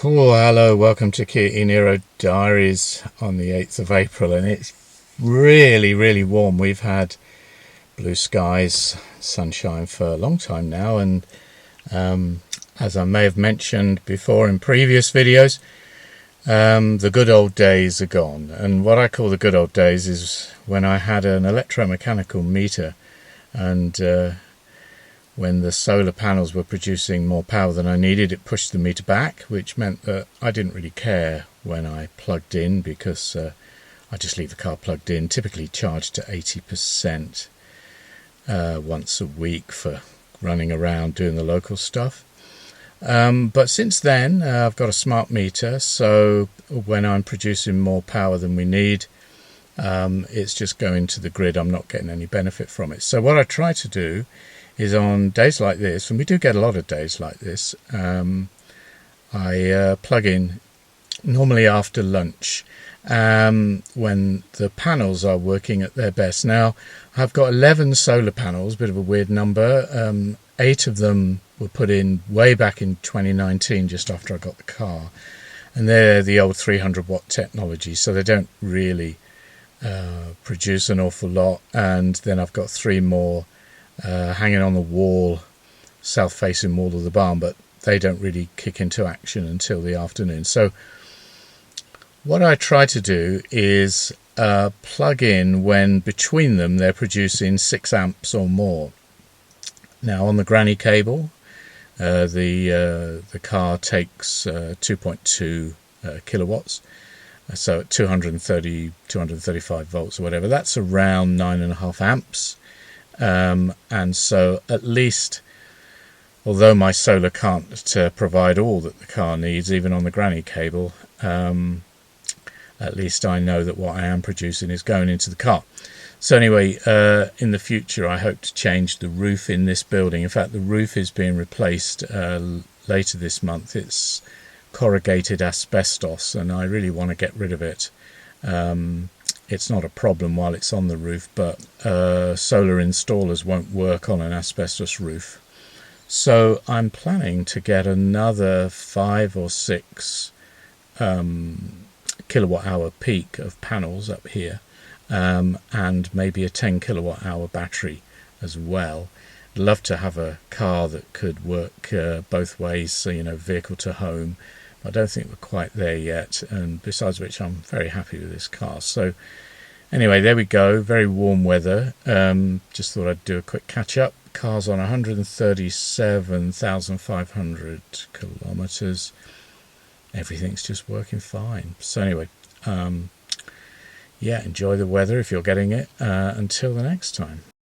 Oh, hello, welcome to Kia Nero Diaries on the 8th of April, and it's really warm. We've had blue skies, sunshine for a long time now, and as I may have mentioned before in previous videos, the good old days are gone. And what I call the good old days is when I had an electromechanical meter, and when the solar panels were producing more power than I needed, it pushed the meter back, which meant that I didn't really care when I plugged in, because I just leave the car plugged in, typically charged to 80% once a week for running around doing the local stuff. But since then, I've got a smart meter, so when I'm producing more power than we need, it's just going to the grid. I'm not getting any benefit from it. So what I try to do is, on days like this, and we do get a lot of days like this, I plug in normally after lunch when the panels are working at their best. Now, I've got 11 solar panels, bit of a weird number. 8 of them were put in way back in 2019, just after I got the car, and they're the old 300 watt technology, so they don't really produce an awful lot. And then I've got 3 more hanging on the wall, south-facing wall of the barn, but they don't really kick into action until the afternoon. So what I try to do is plug in when between them they're producing 6 amps or more. Now, on the granny cable, the car takes 2.2 kilowatts, so at 235 volts or whatever, that's around 9.5 amps. And so at least, although my solar can't provide all that the car needs, even on the granny cable, at least I know that what I am producing is going into the car. So anyway, in the future I hope to change the roof in this building. In fact, the roof is being replaced later this month. It's corrugated asbestos, and I really want to get rid of it. It's not a problem while it's on the roof, but solar installers won't work on an asbestos roof. So I'm planning to get another 5 or 6 kilowatt hour peak of panels up here, and maybe a 10 kilowatt hour battery as well. I'd love to have a car that could work both ways, so, you know, vehicle to home. I don't think we're quite there yet, and besides which, I'm very happy with this car. So anyway, there we go. Very warm weather. Just thought I'd do a quick catch up. Car's on 137,500 kilometers. Everything's just working fine. So anyway, yeah, enjoy the weather if you're getting it. Until the next time.